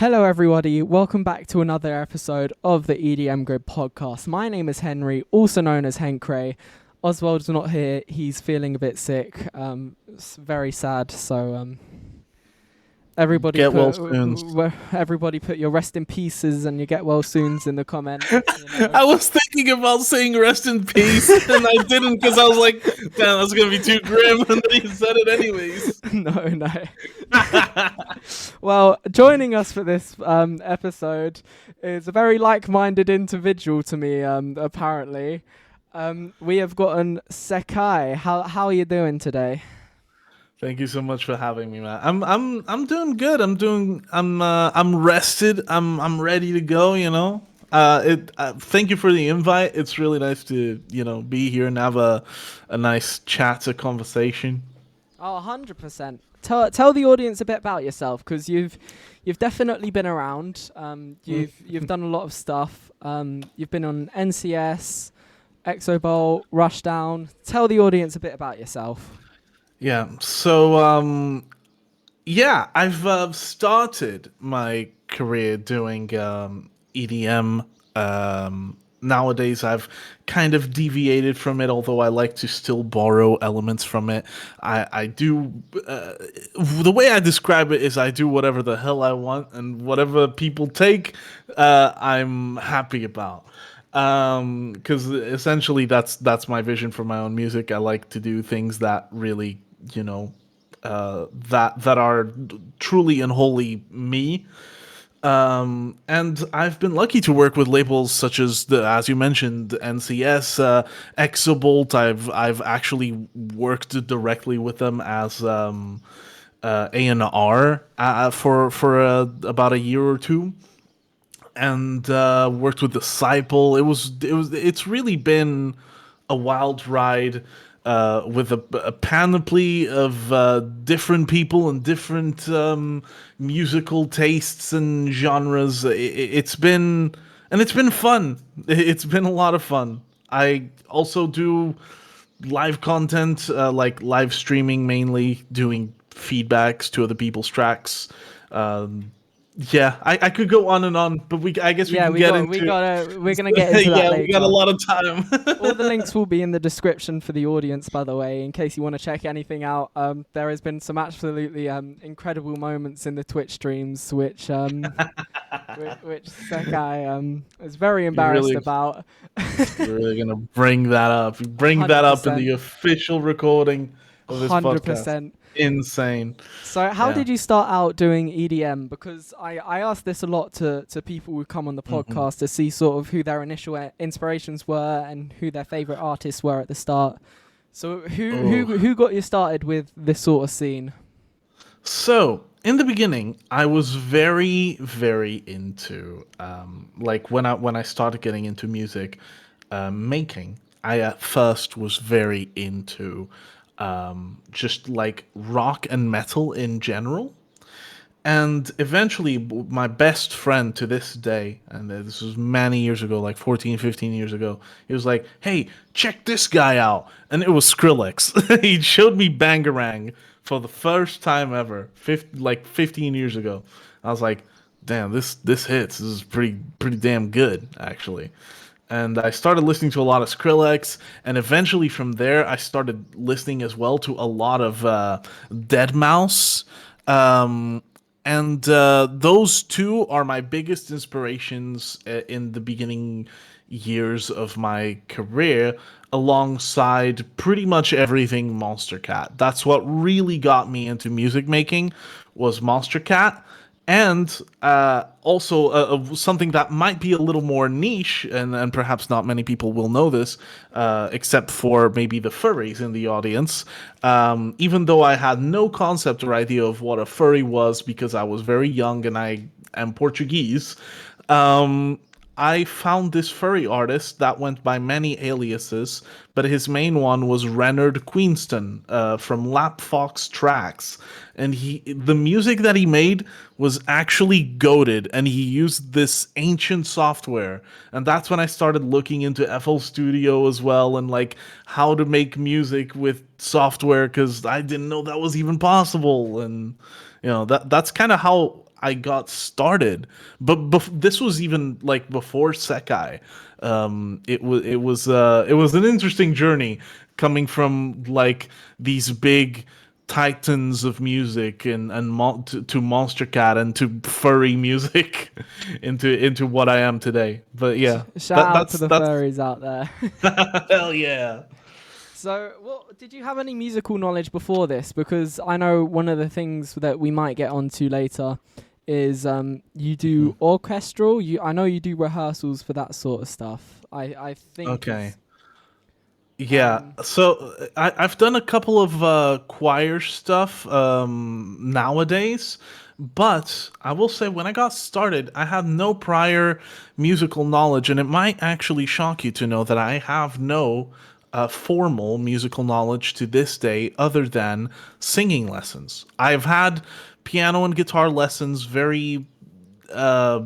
Hello, everybody. Welcome back to another episode of the EDM Grid podcast. My name is Henry, also known as Henkray. Oswald's not here. He's feeling a bit sick. It's very sad. So, everybody Get well put soon. everybody put your rest in pieces and your get well soons in the comments. I was thinking about saying rest in peace, and I didn't because I was like, damn, that's gonna be too grim, and then you said it anyways. No. Well, joining us for this episode is a very like-minded individual to me. Apparently, we have gotten Sekai. How are you doing today? Thank you so much for having me, man. I'm doing good. I'm rested. I'm ready to go, you know. Thank you for the invite. It's really nice to, be here and have a nice chat, a conversation. Oh, 100%. Tell the audience a bit about yourself, because you've definitely been around. You've done a lot of stuff. You've been on NCS, Exobolt, Rushdown. Tell the audience a bit about yourself. Yeah. So, I've started my career doing EDM. Nowadays, I've kind of deviated from it, although I like to still borrow elements from it. I do. The way I describe it is I do whatever the hell I want, and whatever people take, I'm happy about. Because essentially that's my vision for my own music. I like to do things that really, that are truly and wholly me. And I've been lucky to work with labels such as as you mentioned, NCS, Exobolt. I've actually worked directly with them as A&R for about a year or two, and worked with Disciple. It's really been a wild ride, with a panoply of different people and different musical tastes and genres. It's been fun. It's been a lot of fun. I also do live content, like live streaming, mainly doing feedbacks to other people's tracks. Um, yeah, I could go on and on, but I guess we Yeah, can get into. we're gonna get into that Yeah, we got a later. lot of time. All the links will be in the description for the audience, by the way, in case you want to check anything out. There has been some absolutely incredible moments in the Twitch streams, which Sekai is very You're embarrassed really, about. you're really gonna bring that up. Bring that Hundred up in the percent, official recording of this 100%. podcast. Insane. So, how Yeah. did you start out doing EDM? Because I ask this a lot to people who come on the hmm podcast to see sort of who their initial inspirations were and who their favorite artists were at the start. So, Oh. who got you started with this sort of scene? So in the beginning, I was very, very into like when I started getting into music making. I at first was very into just like rock and metal in general. And eventually, my best friend to this day, and this was many years ago, like 14, 15 years ago, he was like, hey, check this guy out. And it was Skrillex. He showed me Bangarang for the first time ever, like 15 years ago. I was like, damn, this hits. This is pretty damn good, actually. And I started listening to a lot of Skrillex, and eventually from there, I started listening as well to a lot of Dead Mouse. Um, and those two are my biggest inspirations in the beginning years of my career, alongside pretty much everything Monster Cat. That's what really got me into music making, was Monster Cat. And also something that might be a little more niche, and perhaps not many people will know this, except for maybe the furries in the audience. Even though I had no concept or idea of what a furry was because I was very young and I am Portuguese, um, I found this furry artist that went by many aliases, but his main one was Renard Queenston, from Lap Fox Tracks, and the music that he made was actually goated, and he used this ancient software, and that's when I started looking into FL Studio as well, and like how to make music with software, because I didn't know that was even possible, and that's kind of how I got started. But this was even like before Sekai. It was an interesting journey coming from like these big titans of music to Monster Cat and to furry music into what I am today. But yeah, Shout out to the that's furries out there. hell yeah. So, did you have any musical knowledge before this? Because I know one of the things that we might get onto later is you do orchestral. I know you do rehearsals for that sort of stuff. I think Okay. is Yeah, um so I've done a couple of choir stuff nowadays, but I will say when I got started, I had no prior musical knowledge, and it might actually shock you to know that I have no formal musical knowledge to this day other than singing lessons. I've had piano and guitar lessons very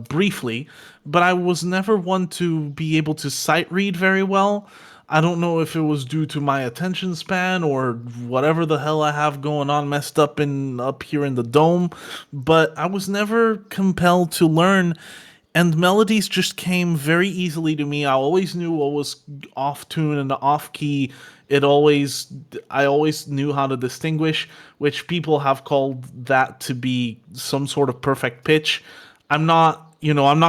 briefly, but I was never one to be able to sight read very well. I don't know if it was due to my attention span or whatever the hell I have going on messed up here in the dome, but I was never compelled to learn, and melodies just came very easily to me. I always knew what was off tune and off key. I always knew how to distinguish, which people have called that to be some sort of perfect pitch. I'm not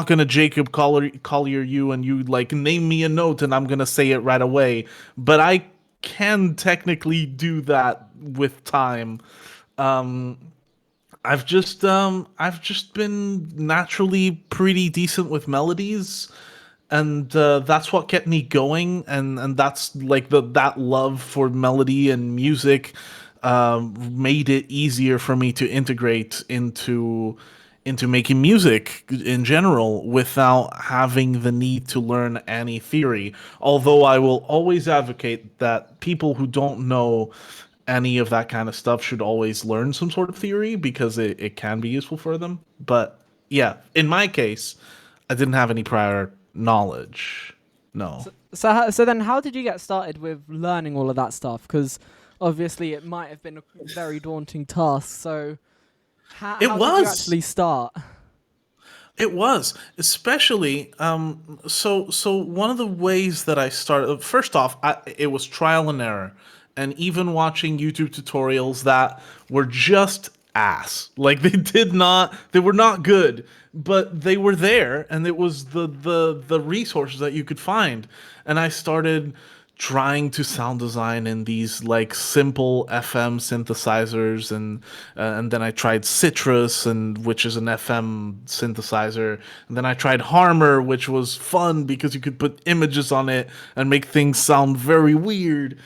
gonna Jacob Collier you and you like name me a note and I'm gonna say it right away. But I can technically do that with time. Um, I've just been naturally pretty decent with melodies, and that's what kept me going, and that's like that love for melody and music made it easier for me to integrate into making music in general without having the need to learn any theory. Although I will always advocate that people who don't know any of that kind of stuff should always learn some sort of theory because it can be useful for them. But yeah, in my case, I didn't have any prior knowledge. No. so then how did you get started with learning all of that stuff? Because obviously it might have been a very daunting task. So It how did you was. actually start? It was, especially so one of the ways that I started first off, it was trial and error. And even watching YouTube tutorials that were just ass. Like they were not good, but they were there and it was the resources that you could find. And I started trying to sound design in these like simple FM synthesizers, and then I tried Citrus, and which is an FM synthesizer, and then I tried Harmor, which was fun because you could put images on it and make things sound very weird.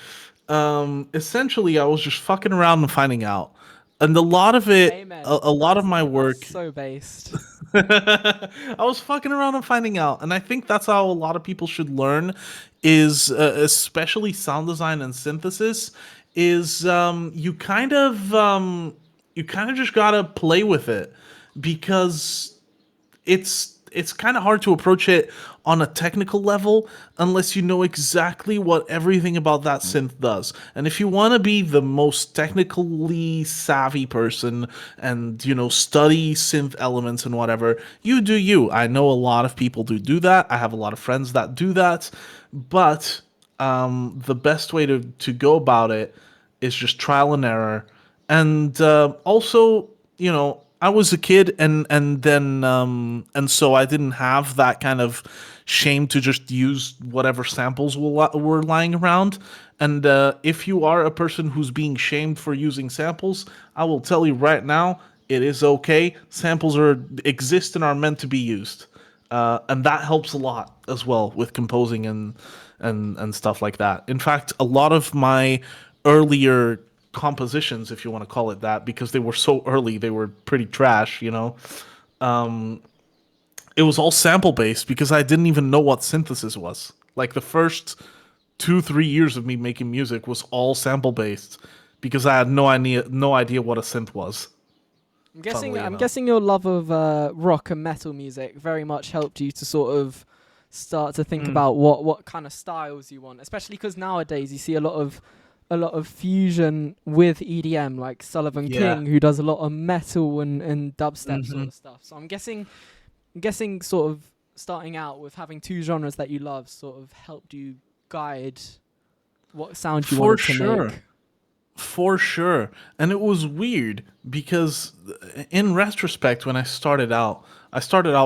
Essentially I was just fucking around and finding out, and a lot of it, Amen. a lot of my That's work so based. I was fucking around and finding out, and I think that's how a lot of people should learn, is especially sound design and synthesis. Is you kind of just gotta play with it because it's kind of hard to approach it on a technical level unless you know exactly what everything about that synth does. And if you want to be the most technically savvy person and study synth elements and whatever, you do you. I know a lot of people do that. I have a lot of friends that do that, but the best way to go about it is just trial and error, and also, I was a kid, and so I didn't have that kind of shame to just use whatever samples were lying around. And if you are a person who's being shamed for using samples, I will tell you right now, it is okay. Samples exist and are meant to be used, and that helps a lot as well with composing and stuff like that. In fact, a lot of my earlier compositions, if you want to call it that, because they were so early, they were pretty trash. It was all sample based because I didn't even know what synthesis was. Like the first 2 3 years of me making music was all sample based because I had no idea what a synth was. Funnily I'm enough. guessing your love of rock and metal music very much helped you to sort of start to think Mm. about what kind of styles you want, especially because nowadays you see a lot of a lot of fusion with EDM, like Sullivan Yeah. King, who does a lot of metal and dubstep sort Hmm. of stuff. So I'm guessing sort of starting out with having two genres that you love sort of helped you guide what sound you For wanted to sure. make. For sure. And it was weird because in retrospect, when I started out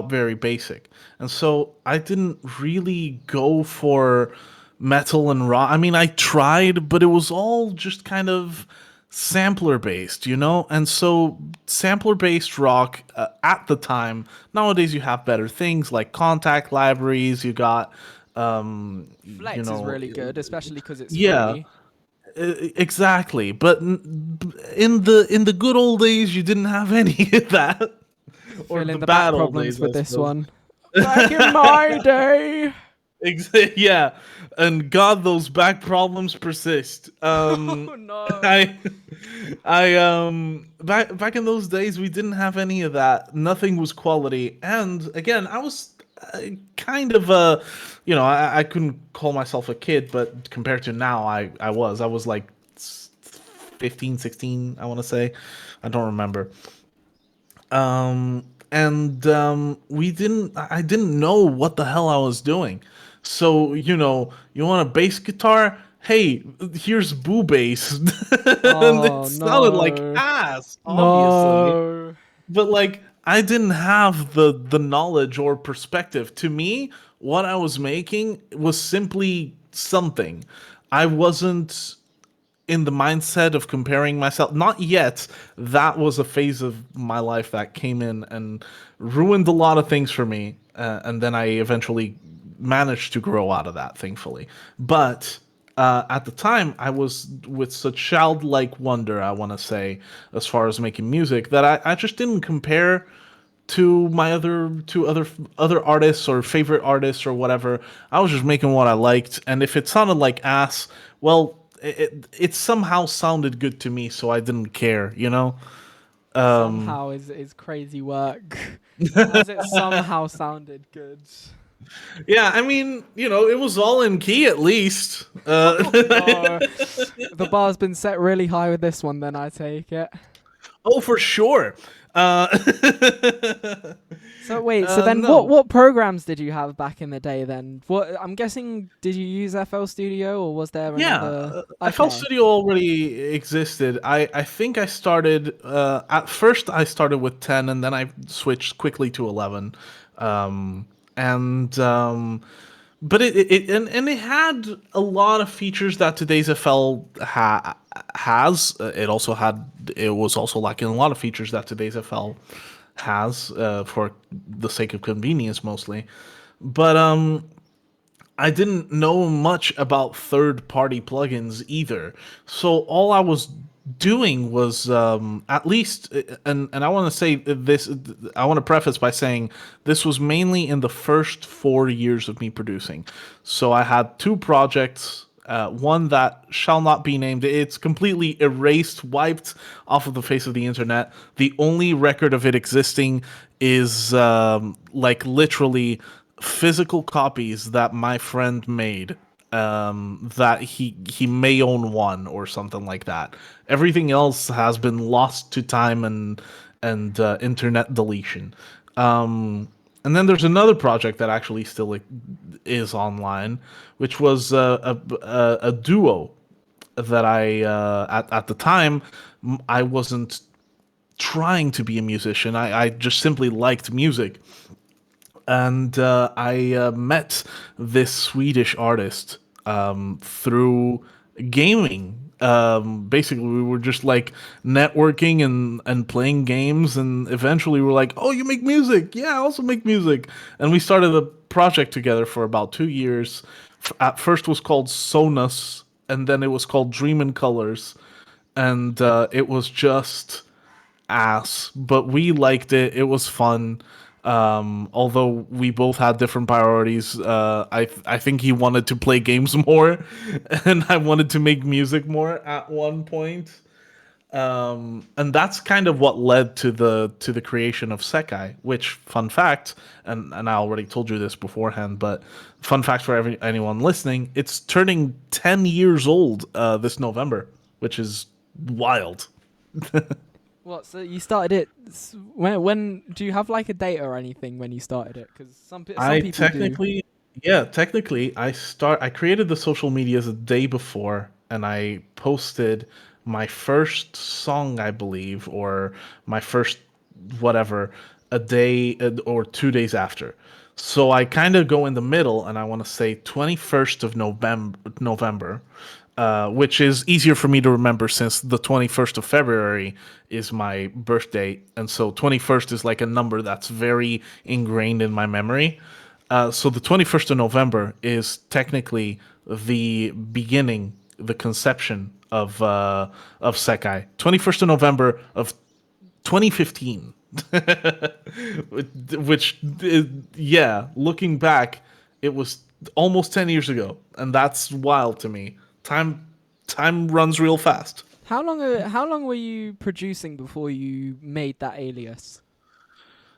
very basic. And so I didn't really go for metal and rock. I mean, I tried, but it was all just kind of sampler based, you know? And so sampler based rock at the time, nowadays you have better things like contact libraries, you got you Flex is know, really good, especially because it's yeah, free. exactly, but in the good old days, you didn't have any of that, or Fill the in the back bad old problems days, with I this suppose. one. Back in my day. Yeah, and God, those back problems persist. Oh no. I, back in those days, we didn't have any of that. Nothing was quality, and again, I was kind of a, I couldn't call myself a kid, but compared to now, I was like 15, 16, I want to say. I don't remember. And I didn't know what the hell I was doing. So, you want a bass guitar? Hey, here's boo bass. And it Oh sounded like no. ass, obviously. No. But like I didn't have the knowledge or perspective. To me, what I was making was simply something. I wasn't in the mindset of comparing myself. Not yet. That was a phase of my life that came in and ruined a lot of things for me. And then I eventually managed to grow out of that, thankfully. But at the time, I was with such childlike wonder, I want to say, as far as making music, that I just didn't compare to my other artists or favorite artists or whatever. I was just making what I liked, and if it sounded like ass, well, it somehow sounded good to me, so I didn't care, you know. Somehow is crazy work. As it somehow sounded good. Yeah, I mean, it was all in key at least. Oh no. The bar's been set really high with this one then I take it. Oh, for sure. Uh, So wait, so then what no. what programs did you have back in the day then? What I'm guessing did you use FL Studio or was there Yeah, another FL Okay. Studio already existed. I think I started at first I started with 10 and then I switched quickly to 11. And but and it had a lot of features that today's FL has. It was also lacking a lot of features that today's FL has for the sake of convenience mostly. But I didn't know much about third party plugins either. So all I was doing was at least and I want to say this I want to preface by saying this was mainly in the first 4 years of me producing. So I had two projects, one that shall not be named. It's completely erased, wiped off of the face of the internet. The only record of it existing is like literally physical copies that my friend made, that he may own one or something like that. Everything else has been lost to time and internet deletion. And then there's another project that actually still is online, which was a duo that I at the time I wasn't trying to be a musician. I just simply liked music, and I met this Swedish artist through gaming. Basically, we were just like networking and playing games, and eventually we were like, "Oh, you make music? Yeah, I also make music." And we started a project together for about 2 years. At first, was called Sonus, and then it was called Dream in Colors, and it was just ass, but we liked it. It was fun. Although we both had different priorities, I think he wanted to play games more, and I wanted to make music more at one point. And that's kind of what led to the creation of Sekai. Which, fun fact, and I already told you this beforehand, but fun fact for anyone listening, it's turning 10 years old this November, which is wild. What? So you started it when? Do you have like a date or anything when you started it? Because some I people do. technically, yeah, technically, I created the social medias a day before, and I posted my first song, I believe, or my first whatever, a day or 2 days after. So I kind of go in the middle, and I want to say 21st of November, which is easier for me to remember since the 21st of February is my birthday. And so 21st is like a number that's very ingrained in my memory. So the 21st of November is technically the beginning, the conception of Sekai. 21st of November of 2015. Which, yeah, looking back, it was almost 10 years ago, and that's wild to me. Time time runs real fast. How long were you producing before you made that alias?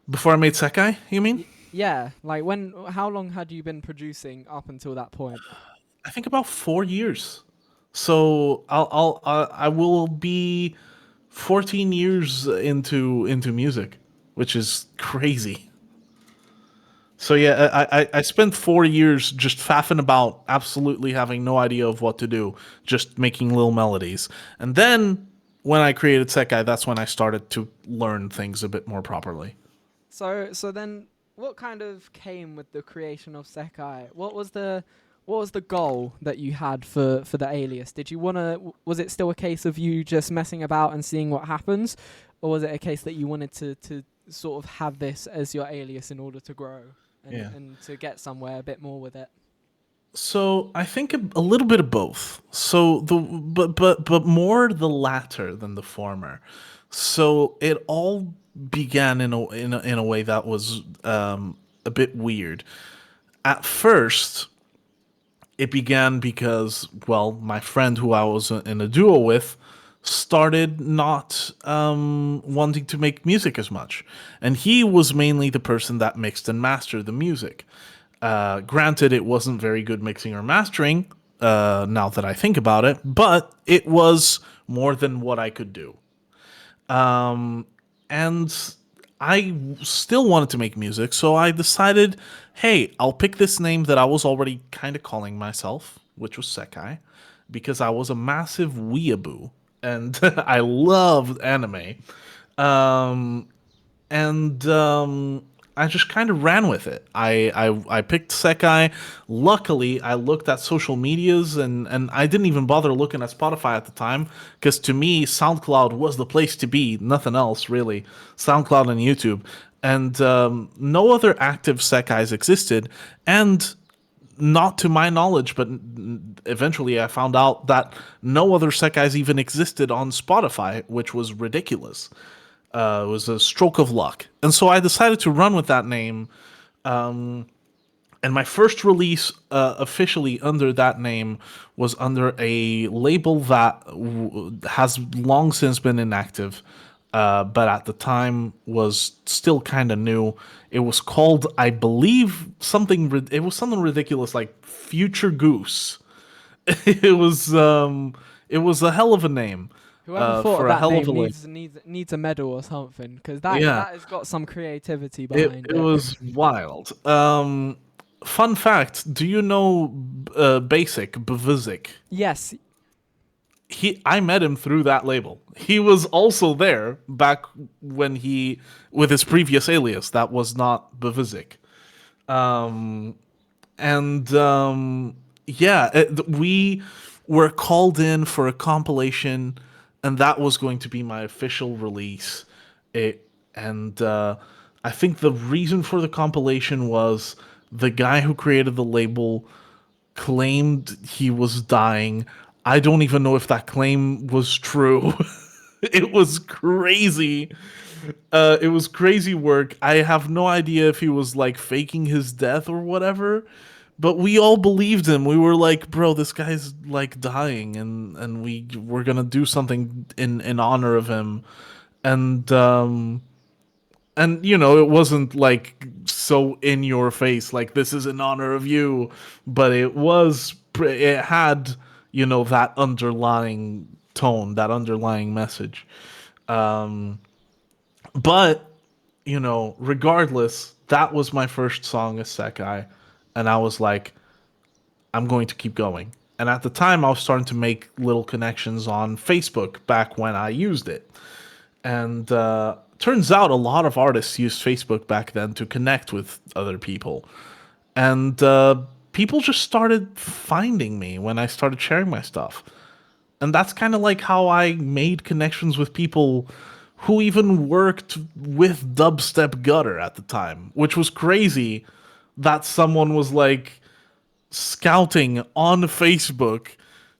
Before I made Sekai, you mean? Yeah, like when? How long had you been producing up until that point? I think about 4 years. So I will be 14 years into music, which is crazy. So yeah, I spent 4 years just faffing about, absolutely having no idea of what to do, just making little melodies. And then when I created Sekai, that's when I started to learn things a bit more properly. So then, what kind of came with the creation of Sekai? What was the goal that you had for the alias? Did you wanna? Was it still a case of you just messing about and seeing what happens, or was it a case that you wanted to sort of have this as your alias in order to grow Yeah. and to get somewhere a bit more with it? So I think a little bit of both. So but more the latter than the former. So it all began in a way that was a bit weird. At first, it began because, well, my friend who I was in a duo with started not wanting to make music as much, and he was mainly the person that mixed and mastered the music. Granted, it wasn't very good mixing or mastering. Now that I think about it, but it was more than what I could do. And I still wanted to make music, so I decided, hey, I'll pick this name that I was already kind of calling myself, which was Sekai, because I was a massive weeaboo and I loved anime. Um, and I just kind of ran with it. I picked Sekai. Luckily, I looked at social medias and I didn't even bother looking at Spotify at the time because to me, SoundCloud was the place to be. Nothing else really. SoundCloud and YouTube, and no other active Sekais existed. And not to my knowledge, but eventually I found out that no other Sekais even existed on Spotify, which was ridiculous. It was a stroke of luck. And so I decided to run with that name. And my first release officially under that name was under a label that has long since been inactive, but at the time was still kind of new. It was called, I believe, it was something ridiculous like Future Goose. it was um, it was a hell of a name Whoever thought of for a that hell of a name label. needs a medal or something, because Yeah. that has got some creativity It behind it it. was wild. Fun fact: do you know Basic Bavizik? Yes. I met him through that label. He was also there back when he with his previous alias that was not Bavizik. And yeah, we were called in for a compilation, and that was going to be my official release. And I think the reason for the compilation was the guy who created the label claimed he was dying. I don't even know if that claim was true. It was crazy. It was crazy work. I have no idea if he was like faking his death or whatever, but we all believed him. We were like, bro, this guy's like dying, and we're gonna do something in honor of him. And you know, it wasn't like so in your face, like this is in honor of you, but it had, you know, that underlying tone, that underlying message. But you know, regardless, that was my first song as Sekai, and I was like, I'm going to keep going. And at the time, I was starting to make little connections on Facebook back when I used it. And turns out a lot of artists used Facebook back then to connect with other people. And people just started finding me when I started sharing my stuff. And that's kind of like how I made connections with people who even worked with Dubstep Gutter at the time, which was crazy that someone was like scouting on Facebook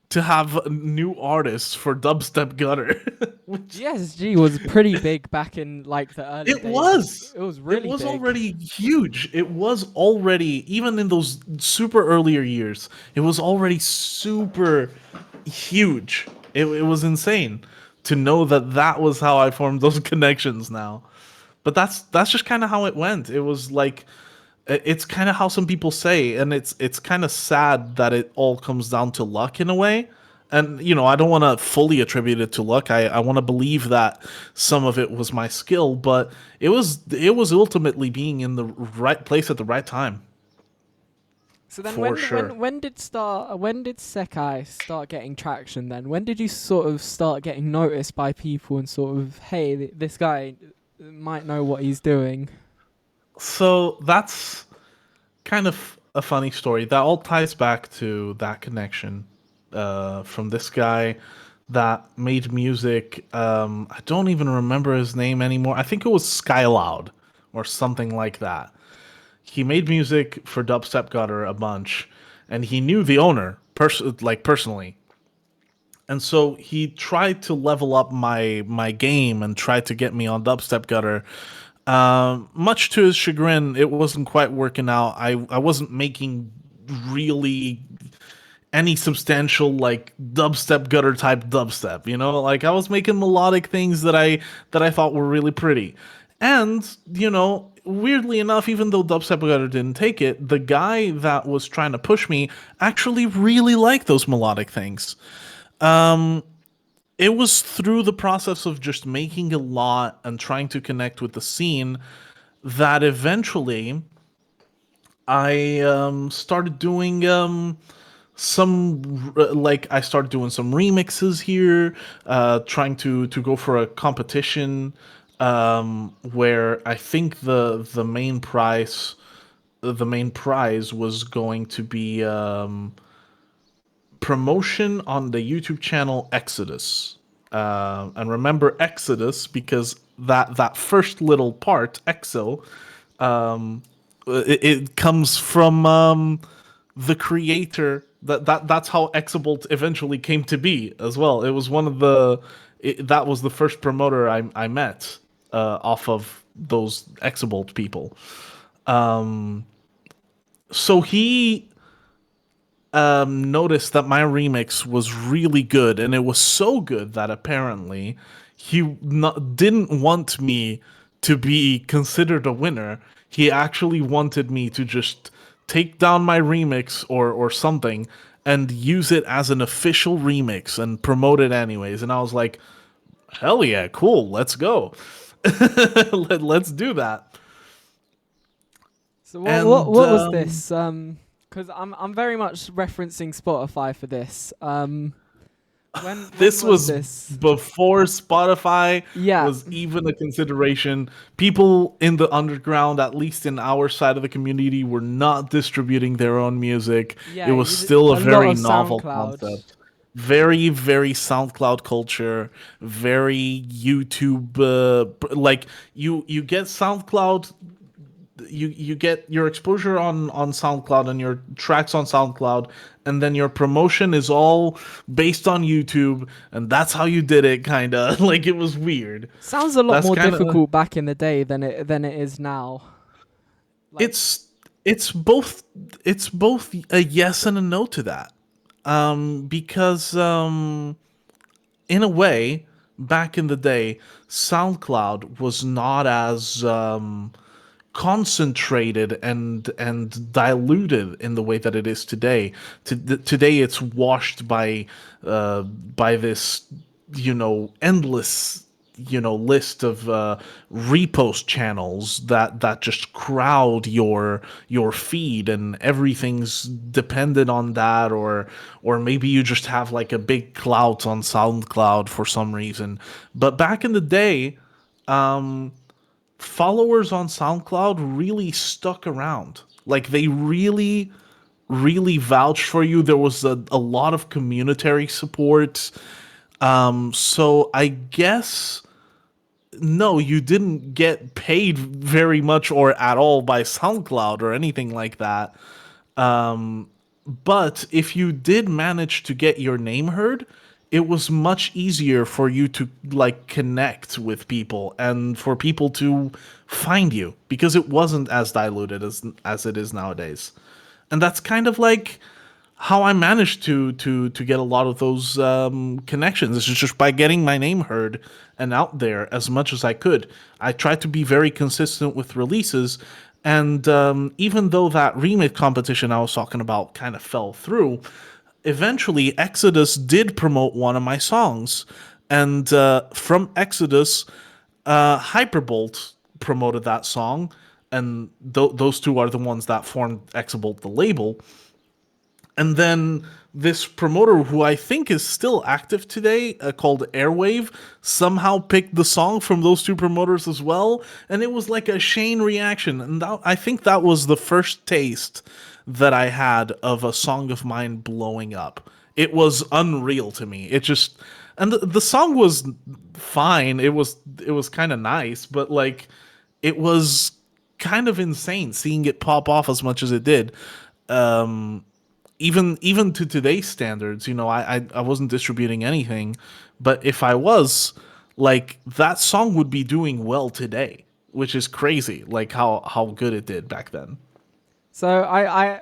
to have new artists for Dubstep Gutter. Which GSG was pretty big back in like the early it days. was. It was It really was big. already huge. It was already, even in those super earlier years, it was already super huge. It was insane to know that that was how I formed those connections now. But that's just kind of how it went. It was like it's kind of how some people say, and it's kind of sad that it all comes down to luck in a way. And you know, I don't want to fully attribute it to luck. I want to believe that some of it was my skill, but it was ultimately being in the right place at the right time, So then, for sure. when did Sekai start getting traction? Then when did you sort of start getting noticed by people and sort of, hey, this guy might know what he's doing? So that's kind of a funny story. That all ties back to that connection from this guy that made music. I don't even remember his name anymore. I think it was Skyloud or something like that. He made music for Dubstep Gutter a bunch, and he knew the owner personally. And so he tried to level up my game and tried to get me on Dubstep Gutter. Much to his chagrin, it wasn't quite working out. I wasn't making really any substantial like dubstep gutter type dubstep, you know? Like I was making melodic things that I thought were really pretty. And, you know, weirdly enough, even though dubstep gutter didn't take it, the guy that was trying to push me actually really liked those melodic things. It was through the process of just making a lot and trying to connect with the scene that eventually I started doing like I started doing some remixes here, trying to go for a competition where I think the main prize was going to be promotion on the YouTube channel Exodus. And remember Exodus because that first little part, Exo, it comes from the creator. That's how Exabolt eventually came to be as well. It was one of that was the first promoter I met off of those Exabolt people. So he noticed that my remix was really good, and it was so good that apparently didn't want me to be considered a winner. He actually wanted me to just take down my remix or something and use it as an official remix and promote it anyways. And I was like, hell yeah, cool, let's go. Let's do that. So And what was this? Because I'm very much referencing Spotify for this. When this was was this? before Spotify Yeah, was even a consideration. People in the underground, at least in our side of the community, were not distributing their own music. It yeah, was still a a lot very of novel SoundCloud. concept. Very, very SoundCloud culture, very YouTube. Like you get SoundCloud, you get your exposure on SoundCloud and your tracks on SoundCloud, and then your promotion is all based on YouTube, and that's how you did it, kind of. Like it was weird. Sounds a lot That's more kind of difficult back in the day than it is now. Like, it's it's both it's both a yes and a no to that. Because in a way, back in the day, SoundCloud was not as concentrated and diluted in the way that it is today. Today, it's washed by this, endless, list of repost channels that just crowd your feed, and everything's dependent on that, or maybe you just have like a big clout on SoundCloud for some reason. But back in the day, followers on SoundCloud really stuck around. Like they really vouched for you. There was a lot of community support. So I guess no, you didn't get paid very much or at all by SoundCloud or anything like that. But if you did manage to get your name heard, it was much easier for you to like connect with people and for people to find you because it wasn't as diluted as it is nowadays. And that's kind of like how I managed to get a lot of those connections. It's just by getting my name heard and out there as much as I could. I tried to be very consistent with releases, and even though that remix competition I was talking about kind of fell through, eventually Exodus did promote one of my songs, and from Exodus, Hyperbolt promoted that song, and those two are the ones that formed Exabolt, the label. And then this promoter, who I think is still active today, called Airwave, somehow picked the song from those two promoters as well, and it was like a chain reaction. And I think that was the first taste that I had of a song of mine blowing up. It was unreal to me. It just, and the song was fine. It was kind of nice, but like it was kind of insane seeing it pop off as much as it did. Even to today's standards, I wasn't distributing anything, but if I was, like that song would be doing well today, which is crazy, like how good it did back then. So I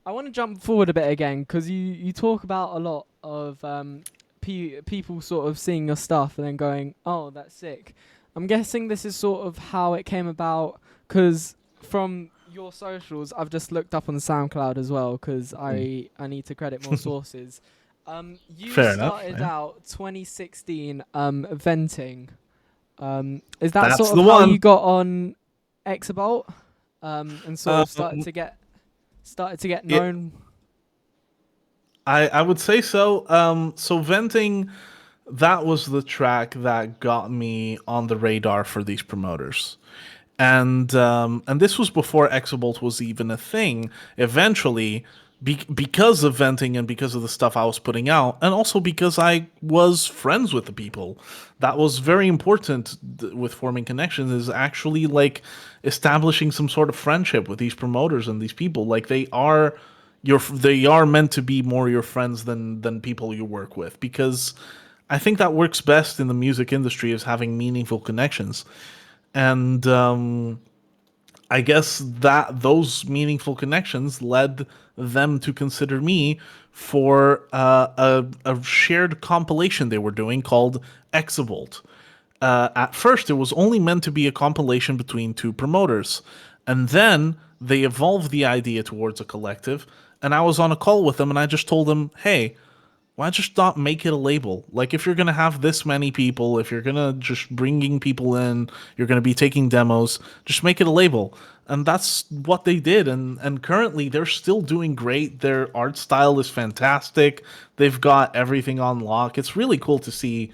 want to jump forward a bit again because you talk about a lot of people sort of seeing your stuff and then going, oh, that's sick. I'm guessing this is sort of how it came about because from your socials, I've just looked up on SoundCloud as well because I need to credit more sources. You Fair enough. started Yeah. out 2016 venting. Is that That's sort the of how one. you got on Exabolt and sort of Um, started to get it known? I would say so. So venting, that was the track that got me on the radar for these promoters. And this was before Exabolt was even a thing. Eventually, because of venting and because of the stuff I was putting out, and also because I was friends with the people, that was very important with forming connections. Is actually like establishing some sort of friendship with these promoters and these people. Like they are meant to be more your friends than people you work with, because I think that works best in the music industry, is having meaningful connections. And I guess that those meaningful connections led them to consider me for a shared compilation they were doing called Exavolt. At first, it was only meant to be a compilation between two promoters, and then they evolved the idea towards a collective. And I was on a call with them, and I just told them, "Hey, why just not make it a label? Like, if you're gonna have this many people, if you're gonna just bringing people in, you're gonna be taking demos, just make it a label." And that's what they did. And currently they're still doing great. Their art style is fantastic. They've got everything on lock. It's really cool to see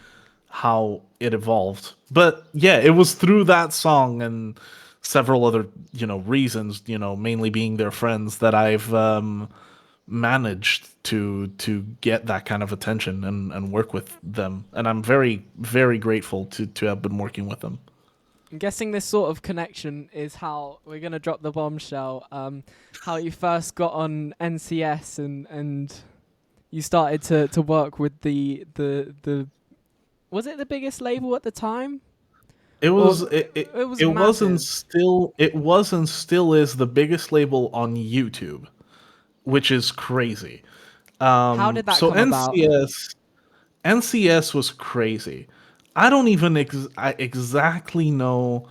how it evolved. But yeah, it was through that song and several other, reasons, mainly being their friends, that I've managed to get that kind of attention and work with them. And I'm very, very grateful to have been working with them. I'm guessing this sort of connection is how we're gonna drop the bombshell. How you first got on NCS and you started to work with the was it the biggest label at the time? It Or was it, it, it was it wasn't massive. still it was and still is the biggest label on YouTube, which is crazy. How did that So come about? NCS was crazy. I don't even exactly know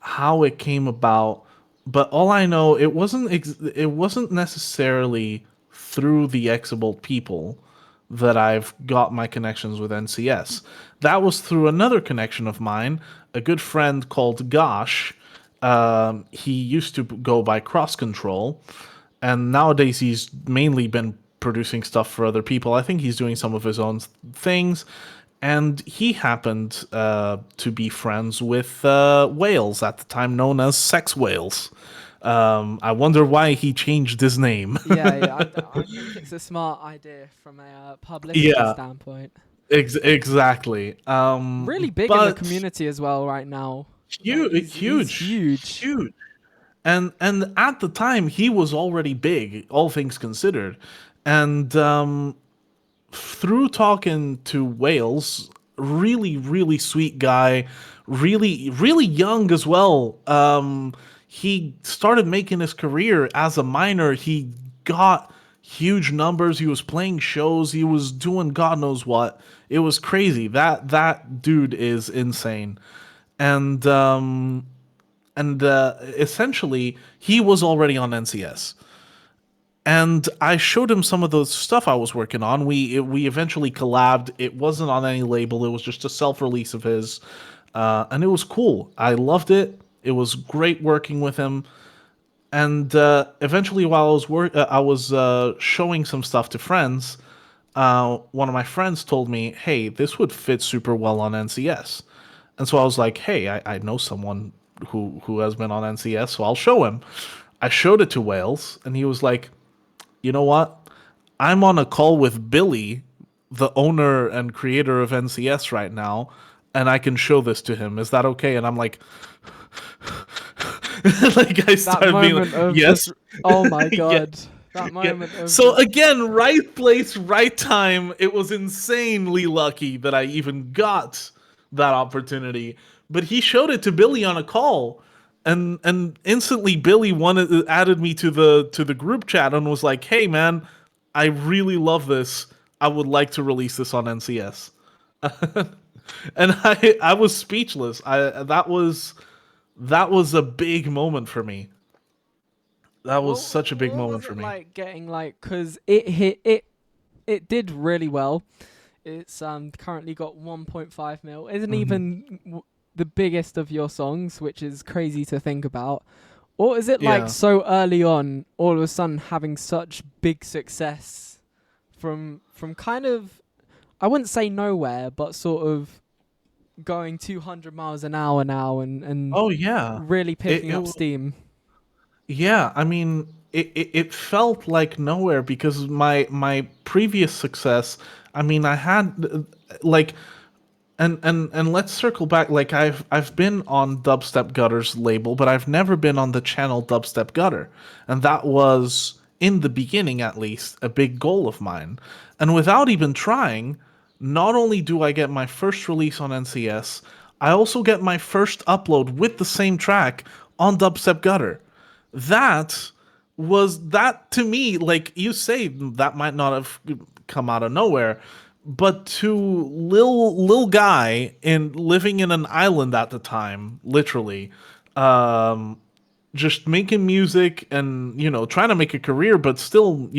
how it came about, but all I know it wasn't necessarily through the Exabolt people that I've got my connections with NCS. That was through another connection of mine, a good friend called Gosh. He used to go by Cross Control, and nowadays he's mainly been producing stuff for other people. I think he's doing some of his own things, and he happened to be friends with whales at the time known as sex whales. I wonder why he changed his name. Yeah, yeah. I think it's a smart idea from a publicity Yeah, standpoint. exactly. Really big in the But community as well right now. Like he's huge, huge. huge. And at the time he was already big, all things considered. And through talking to Wales, really sweet guy, really young as well. He started making his career as a minor. He got huge numbers. He was playing shows. He was doing God knows what. It was crazy. That dude is insane. And essentially he was already on NCS, and I showed him some of the stuff I was working on. We eventually collabed. It wasn't on any label. It was just a self release of his, and it was cool. I loved it. It was great working with him. And eventually, while I was showing some stuff to friends. One of my friends told me, "Hey, this would fit super well on NCS." And so I was like, "Hey, I know someone who has been on NCS, so I'll show him." I showed it to Wales, and he was like, "You know what? I'm on a call with Billy, the owner and creator of NCS right now, and I can show this to him. Is that okay?" And I'm like, like I That started being like, moment of "Yes, just, oh my yeah, god. That yeah." moment of So just, again, right place, right time. It was insanely lucky that I even got that opportunity. But he showed it to Billy on a call, and instantly Billy wanted added me to the group chat and was like, "Hey man, I really love this. I would like to release this on NCS." And I was speechless. I that was a big moment for me. That was such a big what moment was for it me. like getting like, cuz it did really well. It's currently got 1.5 mil. Isn't Hmm. even the biggest of your songs, which is crazy to think about. Or is it like Yeah. so early on, all of a sudden having such big success from kind of, I wouldn't say nowhere, but sort of going 200 miles an hour now and Oh yeah. really picking It up steam. yeah, I mean it felt like nowhere because my previous success, I mean I had like and let's circle back. Like I've been on Dubstep Gutter's label, but I've never been on the channel Dubstep Gutter, and that was in the beginning at least a big goal of mine. And without even trying, not only do I get my first release on NCS, I also get my first upload with the same track on Dubstep Gutter. That that to me, like you say, that might not have come out of nowhere, but to Lil Guy in living in an island at the time, literally, um, just making music and trying to make a career, but still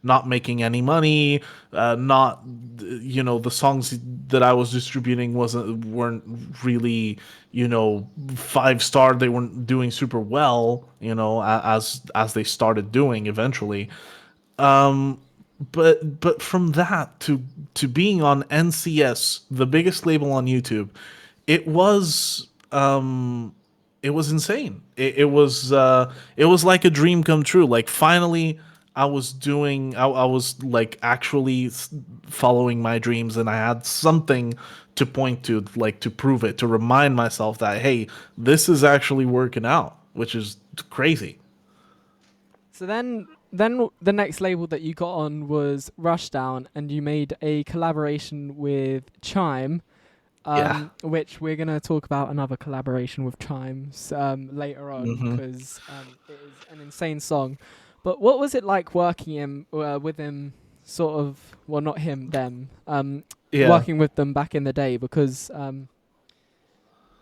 not making any money, not the songs that I was distributing weren't really 5 star. They weren't doing super well, as they started doing eventually. But from that to being on NCS, the biggest label on YouTube, it was it was insane. It was like a dream come true. Like finally I was like actually following my dreams, and I had something to point to, like to prove it, to remind myself that hey, this is actually working out, which is crazy. So then the next label that you got on was Rushdown, and you made a collaboration with Chime. Yeah. which we're gonna talk about another collaboration with Chimes later on Hmm. because it is an insane song. But what was it like working with him? Sort of, well, not him, them. Yeah. Working with them back in the day because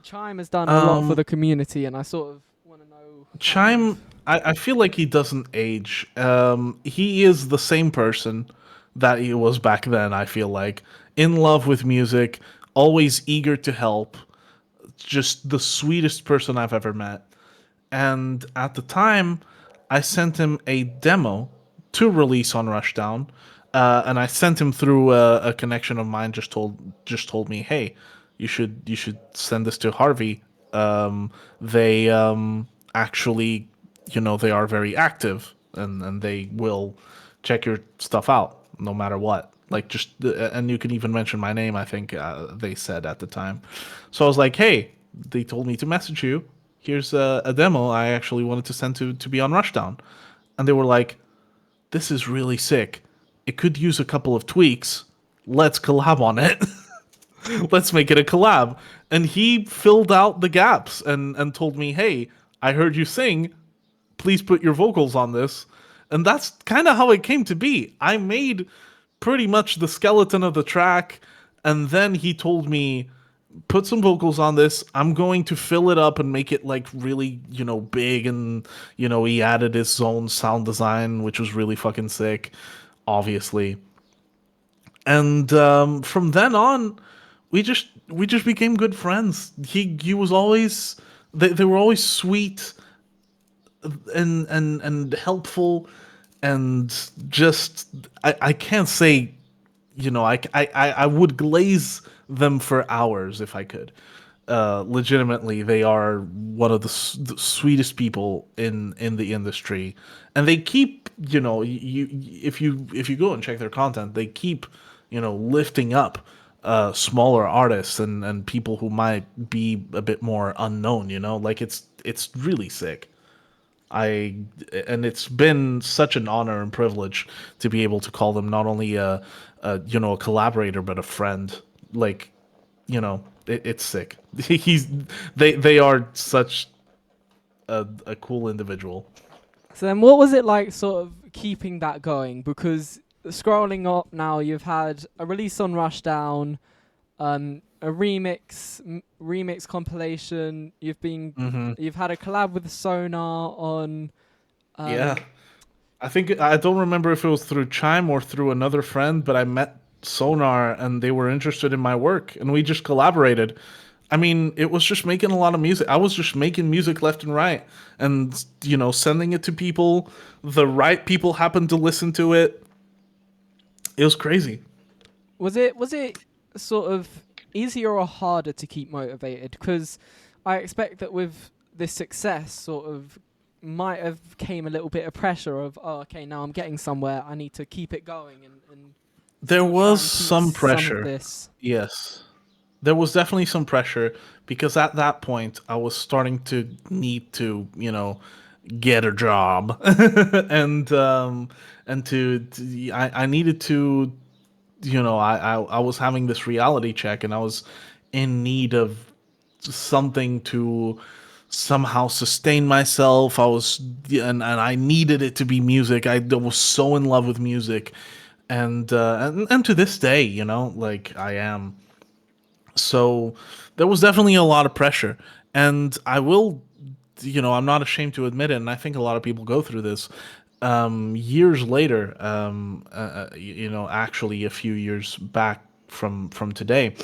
Chime has done a lot for Um, the community, and I sort of want to know kind of. Chime, I feel like he doesn't age. He is the same person that he was back then, I feel like. In love with music, always eager to help, just the sweetest person I've ever met. And at the time, I sent him a demo to release on Rushdown, and I sent him through a connection of mine. Just told me, hey, you should send this to Harvey. They actually, they are very active, and they will check your stuff out no matter what. Like just and you can even mention my name. I think they said at the time. So I was like, hey, they told me to message you. Here's a demo I actually wanted to send to be on Rushdown, and they were like, this is really sick. It could use a couple of tweaks. Let's collab on it. Let's make it a collab. And he filled out the gaps and told me, hey, I heard you sing. Please put your vocals on this. And that's kind of how it came to be. I made pretty much the skeleton of the track, and then he told me, put some vocals on this. I'm going to fill it up and make it like really, big. And, he added his own sound design, which was really fucking sick, obviously. And from then on, we just became good friends. He was always they were always sweet and helpful, and just I can't say, I would glaze them for hours if I could. Legitimately, they are one of the sweetest people in the industry, and they keep, if you go and check their content, they keep, lifting up smaller artists and people who might be a bit more unknown. Like it's really sick. I and it's been such an honor and privilege to be able to call them not only a collaborator but a friend. Like, it's sick. They are such a cool individual. So then, what was it like, sort of keeping that going? Because scrolling up now, you've had a release on Rushdown, a remix compilation. Hmm. You've had a collab with Sonar on. Yeah, Um, I don't remember if it was through Chime or through another friend, but I met Sonar and they were interested in my work and we just collaborated. I mean, it was just making a lot of music. I was just making music left and right and, sending it to people. The right people happened to listen to it. It was crazy. was it sort of easier or harder to keep motivated? Because I expect that with this success, sort of might have came a little bit of pressure of, oh, okay, now I'm getting somewhere. I need to keep it going and There try was and keep some some of pressure. this. Yes. There was definitely some pressure because at that point I was starting to need to, get a job, and I needed to, I was having this reality check and I was in need of something to somehow sustain myself. And I needed it to be music. I was so in love with music, and to this day, like I am. So there was definitely a lot of pressure. And I will, I'm not ashamed to admit it. And I think a lot of people go through this. Years later, actually a few years back from today,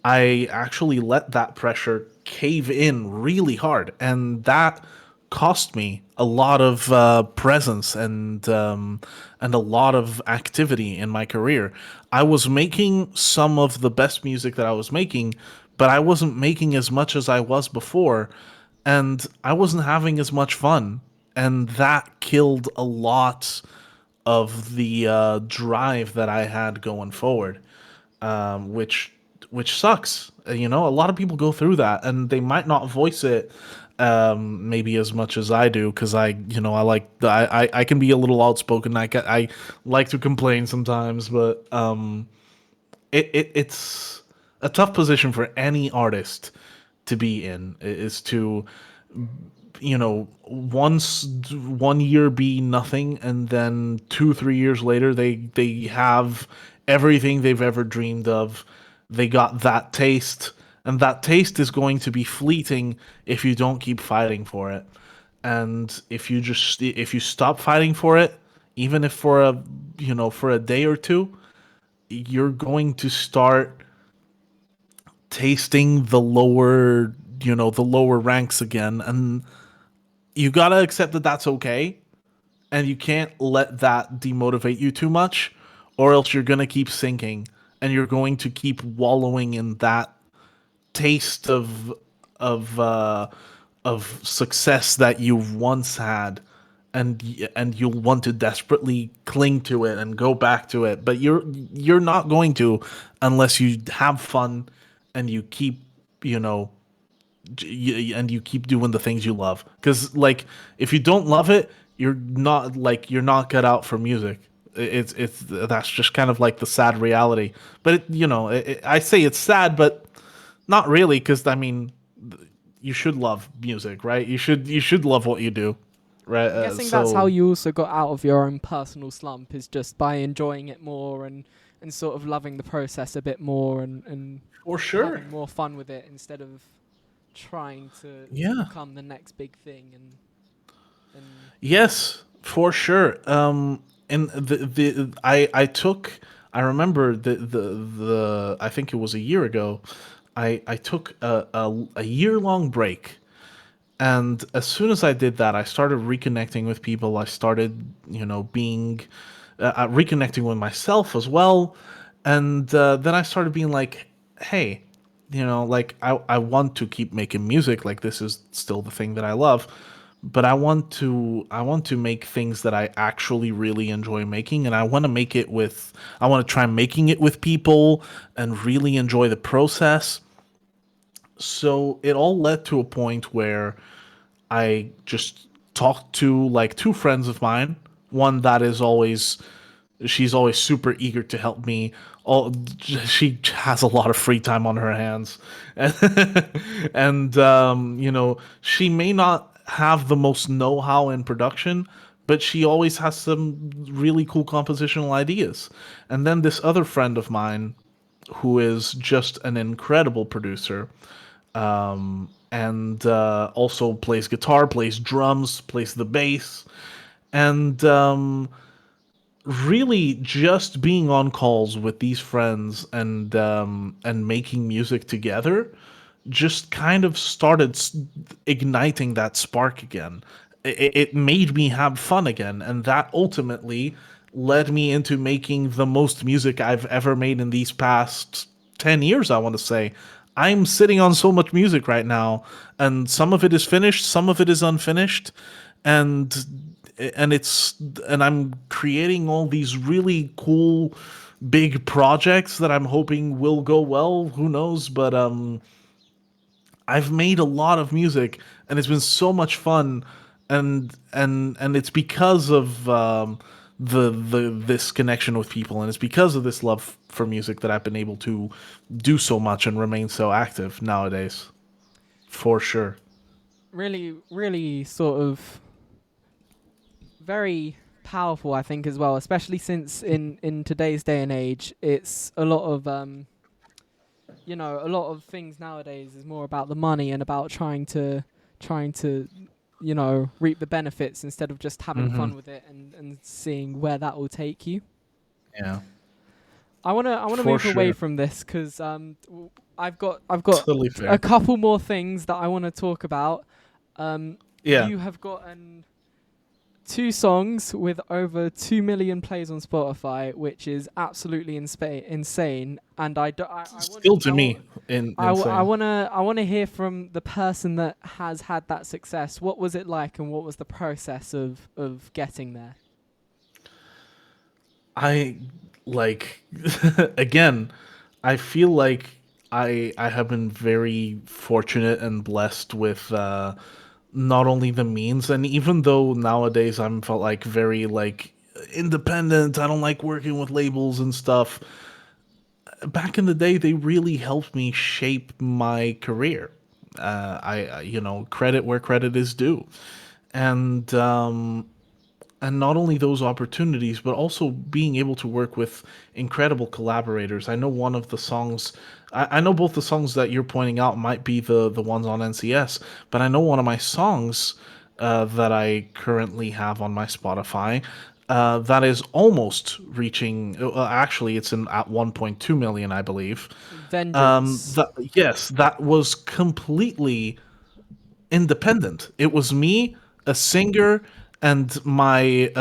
I actually let that pressure cave in really hard. And that cost me a lot of presence and a lot of activity in my career. I was making some of the best music that I was making, but I wasn't making as much as I was before, and I wasn't having as much fun, and that killed a lot of the drive that I had going forward, which sucks. A lot of people go through that, and they might not voice it maybe as much as I do because I like I can be a little outspoken. I like to complain sometimes, but it's a tough position for any artist to be in, is to, once 1 year be nothing, and then 2 3 years later they have everything they've ever dreamed of. They got that taste, and that taste is going to be fleeting if you don't keep fighting for it. And if you stop fighting for it, even if for a day or two, you're going to start tasting the lower ranks again. And you got to accept that that's okay, and you can't let that demotivate you too much, or else you're going to keep sinking, and you're going to keep wallowing in that taste of uh of success that you've once had, and you'll want to desperately cling to it and go back to it, but you're not going to, unless you have fun, and you keep, you know and you keep doing the things you love. Because, like, if you don't love it, you're not cut out for music. It's That's just kind of like the sad reality. But I say it's sad, but not really, because I mean, you should love music, right? You should love what you do, right? I'm guessing that's how you also got out of your own personal slump, is just by enjoying it more and sort of loving the process a bit more and For sure. having more fun with it instead of trying to Yeah. become the next big thing and Yes, for sure. And I remember the I think it was a year ago. I took a year long break, and as soon as I did that, I started reconnecting with people. I started, being reconnecting with myself as well, and then I started being like, hey, like, I want to keep making music. Like, this is still the thing that I love, but I want to make things that I actually really enjoy making, and I want to try making it with people and really enjoy the process. So it all led to a point where I just talked to, like, two friends of mine. One that is always She's always super eager to help me. All She has a lot of free time on her hands, and she may not have the most know-how in production, but she always has some really cool compositional ideas. And then this other friend of mine, who is just an incredible producer, and also plays guitar, plays drums, plays the bass, and really just being on calls with these friends, and making music together just kind of started igniting that spark again. It made me have fun again, and that ultimately led me into making the most music I've ever made in these past 10 years, I want to say. I'm sitting on so much music right now, and some of it is finished, some of it is unfinished, and it's and I'm creating all these really cool big projects that I'm hoping will go well. Who knows? But I've made a lot of music, and it's been so much fun, and it's because of the this connection with people, and it's because of this love for music that I've been able to do so much and remain so active nowadays. For sure. really really sort of very powerful, I think, as well, especially since in today's day and age it's a lot of a lot of things nowadays is more about the money and about trying to reap the benefits instead of just having Hmm. fun with it and seeing where that will take you. Yeah, I want to for move away sure. from this because I've got Totally a fair. couple more things that I want to talk about. Yeah. You have got two songs with over 2 million plays on Spotify, which is absolutely insane. And I want Still to me, insane. I wanna hear from the person that has had that success. What was it like, and what was the process of getting there? I like again, I feel like I have been very fortunate and blessed with not only the means, and even though nowadays I'm felt like very, like, independent, I don't like working with labels and stuff. back in the day, they really helped me shape my career. Credit where credit is due, and not only those opportunities, but also being able to work with incredible collaborators. I know one of the songs, I know both the songs that you're pointing out might be the ones on NCS, but I know one of my songs that I currently have on my Spotify that is almost reaching. Actually, it's in at 1.2 million, I believe. Vengeance. Yes, that was completely independent. It was me, a singer, and my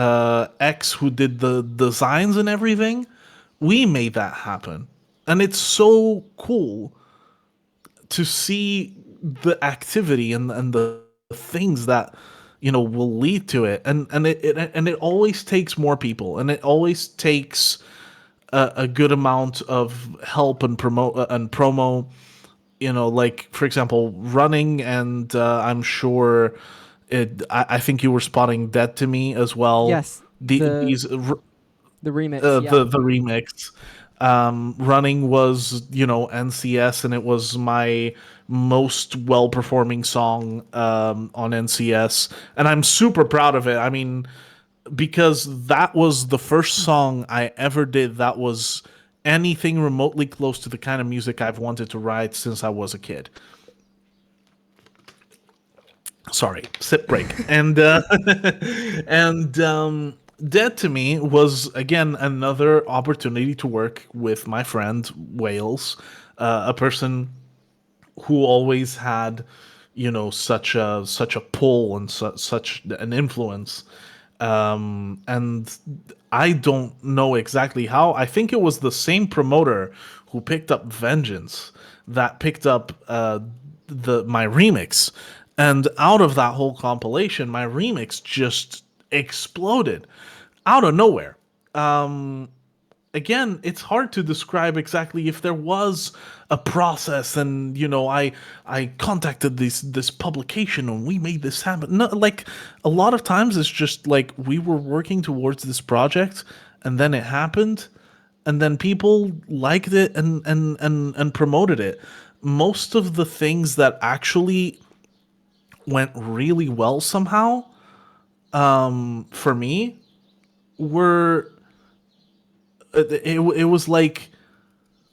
ex who did the designs and everything. We made that happen. And it's so cool to see the activity and the things that will lead to it, and it always takes more people, and it always takes a good amount of help and promo, like for example running, and I'm sure I think you were spotting Dead to Me as well. Yes, These the remix. Yeah. the remix. Running was NCS, and it was my most well performing song on NCS, and I'm super proud of it. I mean, because that was the first song I ever did that was anything remotely close to the kind of music I've wanted to write since I was a kid. Sorry, sip break. And and Dead to Me was again another opportunity to work with my friend Wales, a person who always had, such a pull and such an influence. And I don't know exactly how. I think it was the same promoter who picked up Vengeance that picked up the my remix, and out of that whole compilation, my remix just exploded out of nowhere. Again, it's hard to describe exactly if there was a process, and I contacted this publication and we made this happen. No, like a lot of times it's just like we were working towards this project, and then it happened, and then people liked it and promoted it. Most of the things that actually went really well somehow, for me, were it was like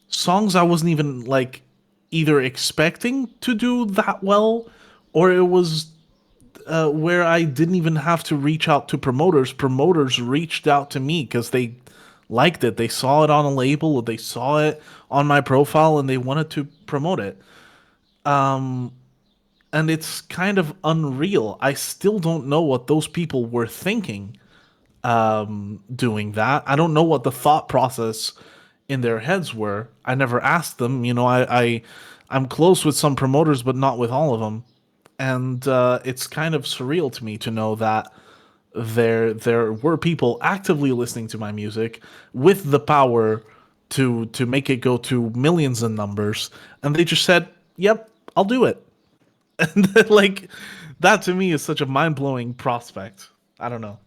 songs I wasn't even like either expecting to do that well, or it was where I didn't even have to reach out to promoters. Promoters reached out to me because they liked it. They saw it on a label, or they saw it on my profile, and they wanted to promote it. And it's kind of unreal. I still don't know what those people were thinking doing that. I don't know what the thought process in their heads were. I never asked them. I'm close with some promoters, but not with all of them. And it's kind of surreal to me to know that there were people actively listening to my music with the power to make it go to millions in numbers, and they just said, "Yep, I'll do it." And like that to me is such a mind blowing prospect. I don't know.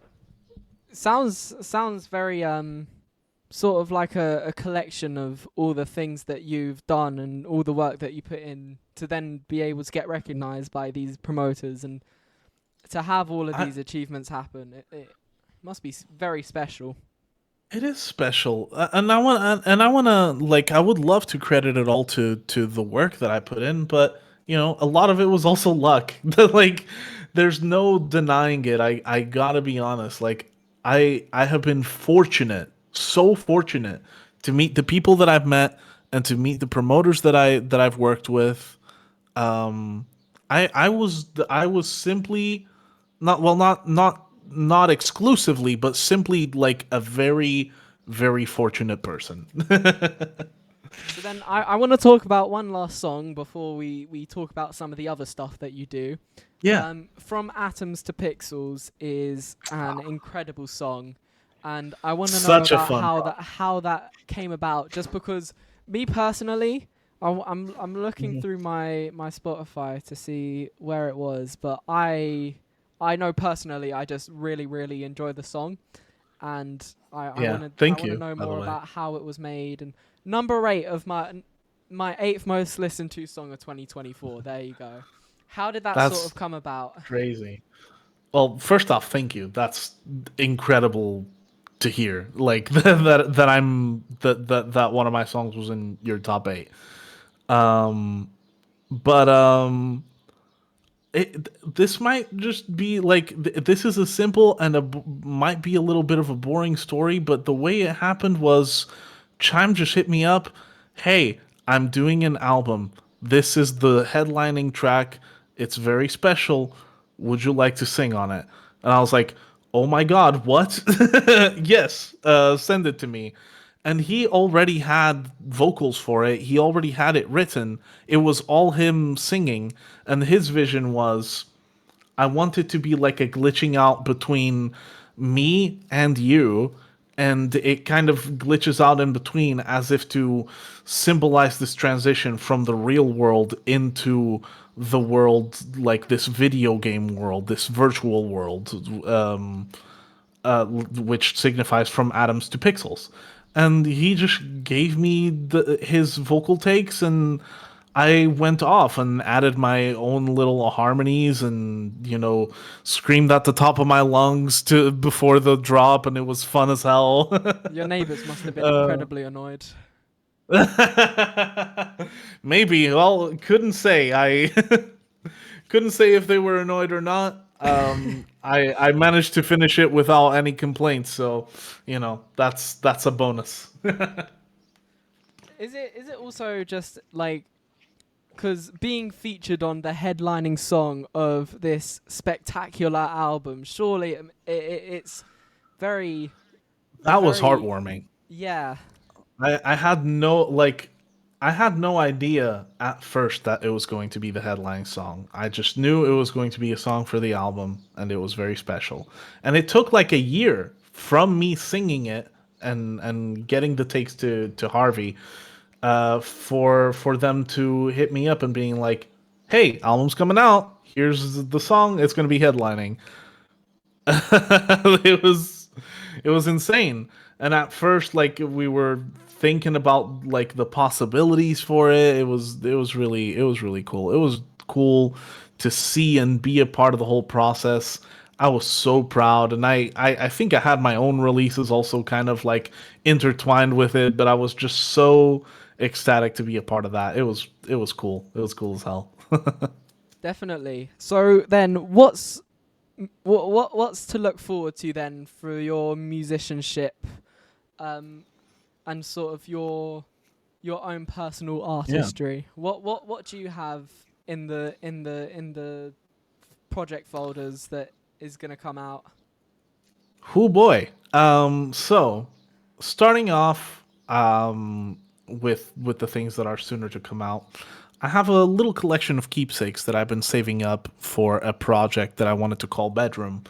Sounds very sort of like a collection of all the things that you've done and all the work that you put in to then be able to get recognized by these promoters and to have all of I, these achievements happen. It must be very special. It is special, and I want to like I would love to credit it all to the work that I put in, but a lot of it was also luck. Like, there's no denying it. I gotta be honest. Like, I have been fortunate, so fortunate to meet the people that I've met and to meet the promoters that I've worked with. I was simply not exclusively, but simply like a very very fortunate person. So then I want to talk about one last song before we talk about some of the other stuff that you do. Yeah, From Atoms to Pixels is an incredible song, and I want to know such a about fun how that came about. Just because me personally, I'm looking project. through my Spotify to see where it was, but I know personally I just really enjoy the song, and Yeah. I Thank want to you, know by the more way. about how it was made. And number 8 of my eighth most listened to song of 2024. There you go. How did that sort of That's come about? crazy. Well, first off, thank you. That's incredible to hear. Like that one of my songs was in your top 8. But this might just be like this is a simple and might be a little bit of a boring story, but the way it happened was Chime just hit me up. Hey, I'm doing an album. This is the headlining track. It's very special. Would you like to sing on it? And I was like, oh my god, what? Yes, send it to me. And he already had vocals for it. He already had it written. It was all him singing, and his vision was I want it to be like a glitching out between me and you, and it kind of glitches out in between as if to symbolize this transition from the real world into the world, like this video game world, this virtual world, which signifies from atoms to pixels. And he just gave me his vocal takes, and I went off and added my own little harmonies, and screamed at the top of my lungs to before the drop, and it was fun as hell. Your neighbors must have been incredibly annoyed. Maybe. Well, couldn't say. I couldn't say if they were annoyed or not. I managed to finish it without any complaints, so that's a bonus. Is it also just like because being featured on the headlining song of this spectacular album, surely it's very a That was very heartwarming. yeah. I had no like I had no idea at first that it was going to be the headline song. I just knew it was going to be a song for the album, and it was very special. And it took like a year from me singing it and getting the takes to Harvey, for them to hit me up and being like, "Hey, album's coming out. Here's the song. It's going to be headlining." It was insane. And at first, like, we were thinking about like the possibilities for it. It was really cool. It was cool to see and be a part of the whole process. I was so proud, and I think I had my own releases also kind of like intertwined with it, but I was just so ecstatic to be a part of that. It was cool. It was cool as hell. Definitely. So then, what's to look forward to then for your musicianship, um, and sort of your own personal Yeah. artistry? What do you have in the project folders that is gonna come out? Oh boy. So starting off, with the things that are sooner to come out, I have a little collection of keepsakes that I've been saving up for a project that I wanted to call Bedroom.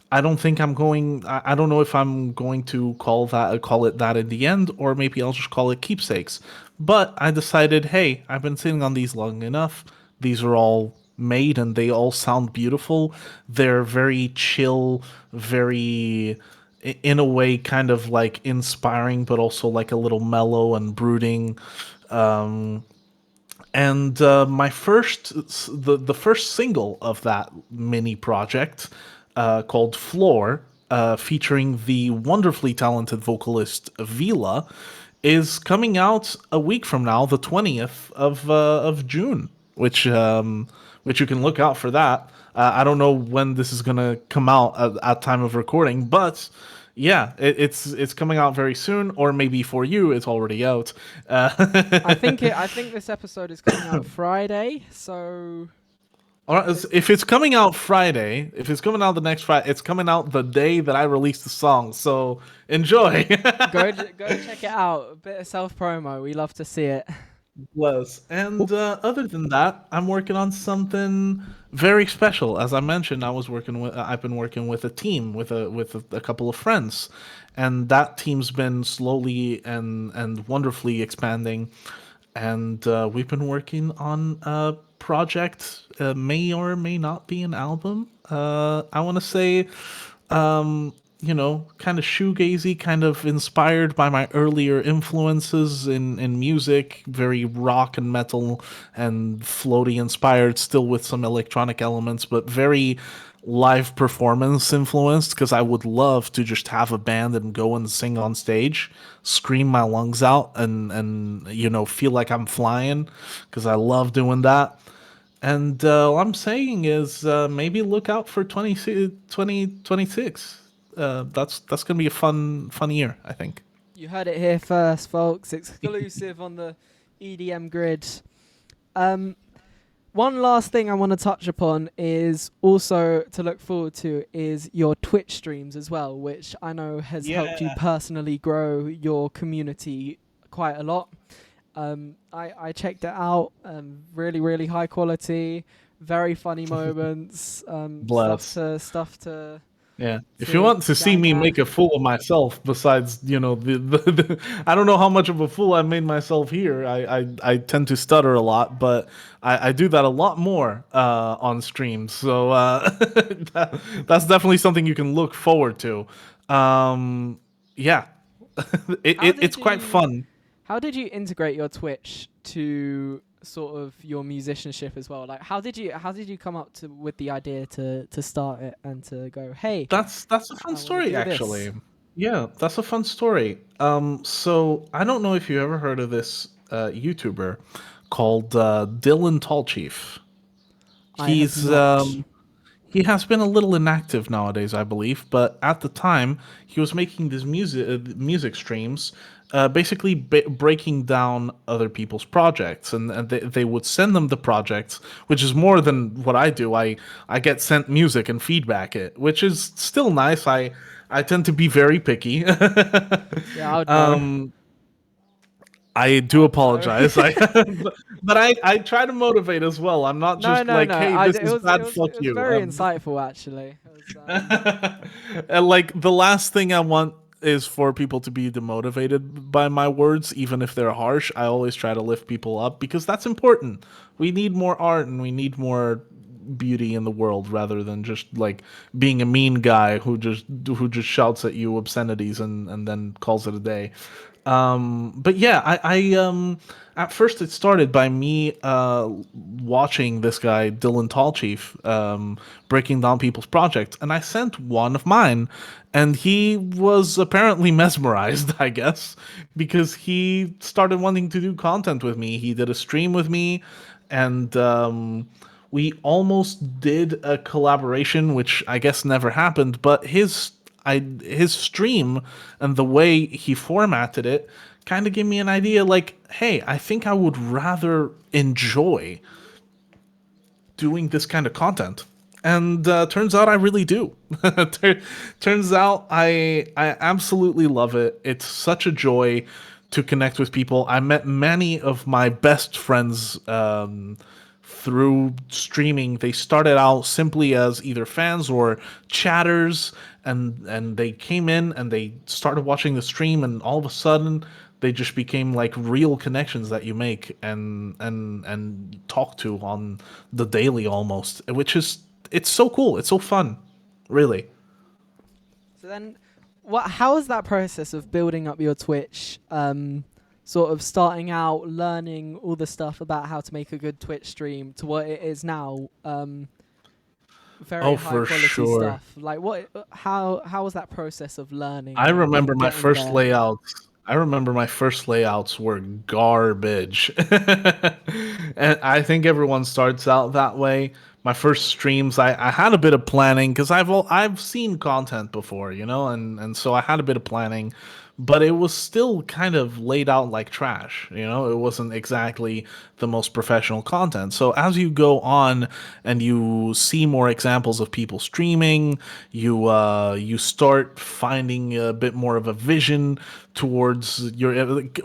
I don't think I'm going. I don't know if I'm going to call it that in the end, or maybe I'll just call it keepsakes. But I decided, hey, I've been sitting on these long enough. These are all made, and they all sound beautiful. They're very chill, very, in a way, kind of like inspiring, but also like a little mellow and brooding. And my the first single of that mini project, called Floor, featuring the wonderfully talented vocalist Vila, is coming out a week from now, the 20th of June, which you can look out for that. I don't know when this is gonna come out at time of recording, but yeah, it's coming out very soon, or maybe for you it's already out. I think this episode is coming out Friday, so All right, if it's coming out Friday, if it's coming out the next Friday, it's coming out the day that I release the song. So enjoy. go check it out. A bit of self promo. We love to see it. Bless. And other than that, I'm working on something very special. As I mentioned, I've been working with a team, with a couple of friends, and that team's been slowly and wonderfully expanding. And we've been working on a project, may or may not be an album. I want to say kind of shoegazy, kind of inspired by my earlier influences in music, very rock and metal and floaty inspired, still with some electronic elements, but very live performance influenced because I would love to just have a band and go and sing on stage, scream my lungs out and feel like I'm flying because I love doing that. And all I'm saying is maybe look out for 2026. That's gonna be a fun year, I think. You heard it here first, folks. Exclusive on the EDM grid. Um, One last thing I want to touch upon is also to look forward to is your Twitch streams as well, which I know has helped you Yeah. personally grow your community quite a lot. I checked it out. Really, really high quality, very funny moments. Stuff Bless. to stuff to Yeah. If you to want to see gag me at. make a fool of myself, besides, I don't know how much of a fool I made myself here. I tend to stutter a lot, but I do that a lot more on streams. So that's definitely something you can look forward to. Um, yeah, How it's did quite you fun. How did you integrate your Twitch to sort of your musicianship as well? Like, how did you come up with the idea to start it and to go, hey, That's a fun I want to story, do actually. this? Yeah, that's a fun story. So I don't know if you ever heard of this YouTuber called Dylan Tallchief. I have He's not. he has been a little inactive nowadays, I believe, but at the time he was making these music streams, basically breaking down other people's projects, and they would send them the projects, which is more than what I do. I get sent music and feedback it, which is still nice. I tend to be very picky. Yeah, I would know. um, I do I'd know. apologize. But I try to motivate as well. I'm not No, just no, like, no. hey, I this d- it is was it bad, was fuck it was you. very insightful actually. It was And like the last thing I want is for people to be demotivated by my words, even if they're harsh. I always try to lift people up because that's important. We need more art and we need more beauty in the world rather than just like being a mean guy who just shouts at you obscenities and then calls it a day. But yeah, I at first it started by me watching this guy Dylan Tallchief breaking down people's projects, and I sent one of mine, and he was apparently mesmerized, I guess, because he started wanting to do content with me. He did a stream with me, and we almost did a collaboration, which I guess never happened. But his stream and the way he formatted it kind of gave me an idea. Like, hey, I think I would rather enjoy doing this kind of content. And turns out I really do. Turns out I absolutely love it. It's such a joy to connect with people. I met many of my best friends through streaming. They started out simply as either fans or chatters, and they came in and they started watching the stream, and all of a sudden they just became like real connections that you make and talk to on the daily almost, which is it's so cool. It's so fun, really. So then, how is that process of building up your Twitch? Sort of starting out, learning all the stuff about how to make a good Twitch stream to what it is now. Very Oh, high for quality sure. stuff. Like what? How was that process of learning I remember and my getting first there? layouts. I remember my first layouts were garbage. And I think everyone starts out that way. My first streams, I had a bit of planning because I've seen content before, and so I had a bit of planning, but it was still kind of laid out like trash. It wasn't exactly the most professional content. So as you go on and you see more examples of people streaming, you start finding a bit more of a vision towards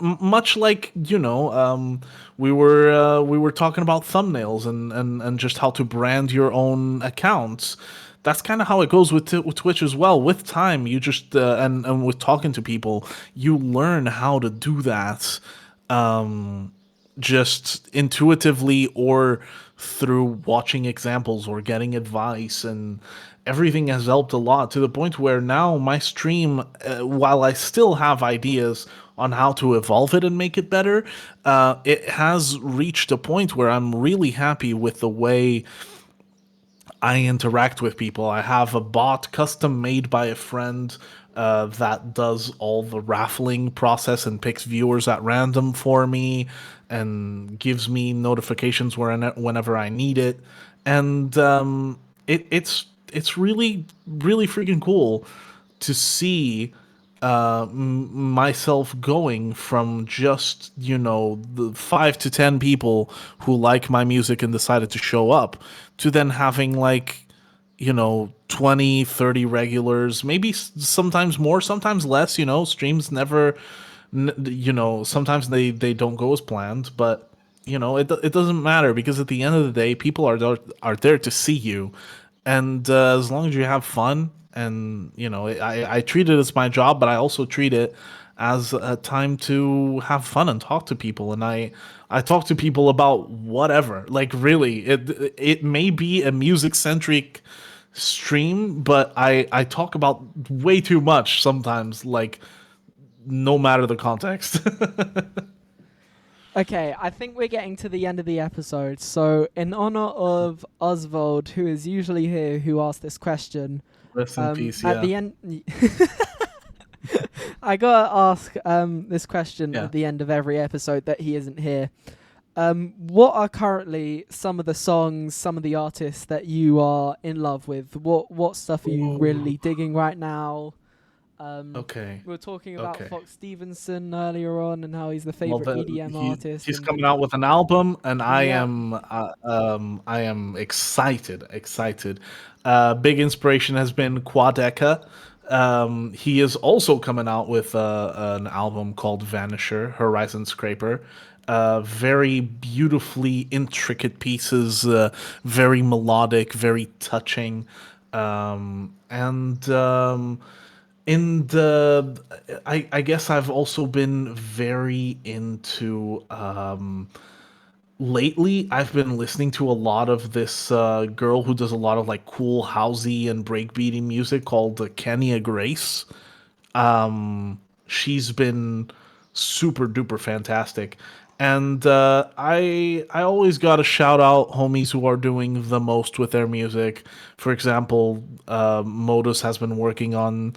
much like we were talking about thumbnails and just how to brand your own accounts. That's kind of how it goes with Twitch as well. With time, you just and with talking to people, you learn how to do that, just intuitively or through watching examples or getting advice everything has helped a lot to the point where now my stream, while I still have ideas on how to evolve it and make it better, it has reached a point where I'm really happy with the way I interact with people. I have a bot custom made by a friend that does all the raffling process and picks viewers at random for me and gives me notifications whenever I need it. And it's really really freaking cool to see myself going from just the 5 to 10 people who like my music and decided to show up to then having like 20, 30 regulars, maybe sometimes more, sometimes less. Streams never sometimes they don't go as planned, but it doesn't matter, because at the end of the day people are there to see you. And as long as you have fun, and I treat it as my job, but I also treat it as a time to have fun and talk to people. And I talk to people about whatever. Like, really, it may be a music centric stream, but I talk about way too much sometimes, like, no matter the context. Okay, I think we're getting to the end of the episode. So, in honor of Oswald, who is usually here, who asked this question, Rest in peace. at Yeah. the end, I gotta ask this question Yeah. at the end of every episode that he isn't here. What are currently some of the songs, some of the artists that you are in love with? What stuff are you really digging right now? Okay. We were talking about Okay. Fox Stevenson earlier on and how he's the Well, favorite EDM artist. he's And coming out with an album, and yeah, I am excited, excited. Big inspiration has been Quadeca. He is also coming out with an album called Vanisher, Horizon Scraper. Very beautifully intricate pieces, very melodic, very touching, and in the I guess I've also been very into lately I've been listening to a lot of this girl who does a lot of like cool housey and breakbeaty music called Kenya Grace. She's been super duper fantastic. And I always got to shout out homies who are doing the most with their music. For example, Modus has been working on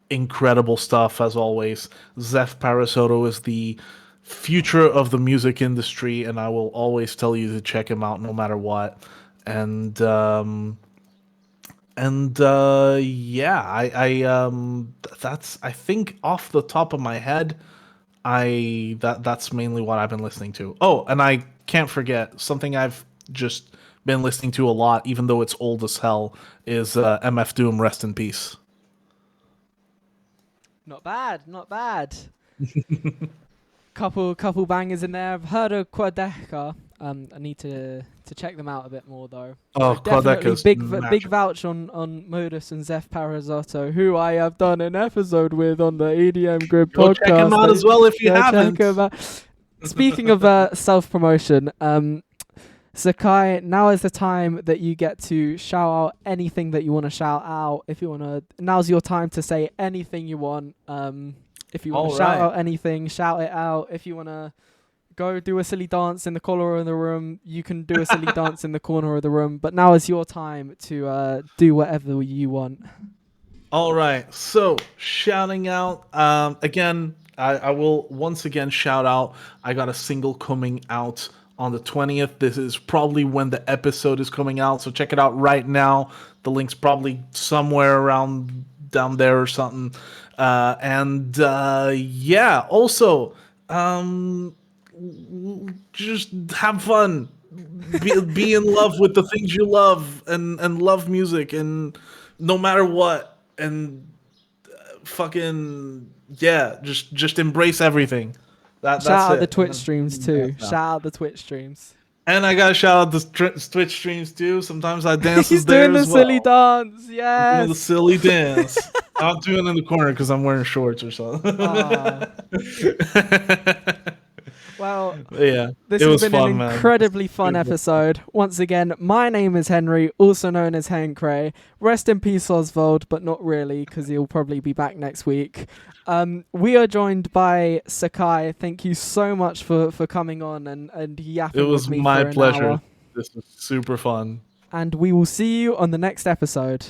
incredible stuff as always. Zeph Parasoto is the future of the music industry, and I will always tell you to check him out no matter what. And yeah, that's, I think, off the top of my head, that's mainly what I've been listening to. Oh, and I can't forget something I've just been listening to a lot, even though it's old as hell, is MF Doom, rest in peace. not bad, not bad. Couple bangers in there. I've heard of Quadeca. I need to check them out a bit more though. Oh, Definitely Quadeca's big magic. vouch on Modus and Zeph Parazotto, who I have done an episode with on the EDM Grid Go podcast. check him out as well if you Go haven't. check him out. Speaking of self promotion, Sekai, now is the time that you get to shout out anything that you want to shout out. If you want to, now's your time to say anything you want. If you want to shout out anything, shout it out. If you want to go do a silly dance in the corner of the room, you can do a silly dance in the corner of the room. But now is your time to do whatever you want. All right, so shouting out again. I will once again shout out. I got a single coming out on the 20th. This is probably when the episode is coming out, so check it out right now. The link's probably somewhere around down there or something. And yeah, also just have fun. Be in love with the things you love, and love music, and no matter what, and fucking yeah, just embrace everything. That's Shout out it. the Twitch streams too. Yeah. Shout out the Twitch streams. And I gotta shout out the Twitch streams too. Sometimes I dance He's there doing the as well. silly dance. Doing the Yes. silly dance. I'm doing it in the corner because I'm wearing shorts or something. Well, Yeah, this it has was been fun, an man. incredibly fun Super. episode. Once again, my name is Henry, also known as Hank Ray. Rest in peace, Oswald, but not really, because he'll probably be back next week. We are joined by Sekai. Thank you so much for coming on and It yapping with was me my for an pleasure. hour. This was super fun. And we will see you on the next episode.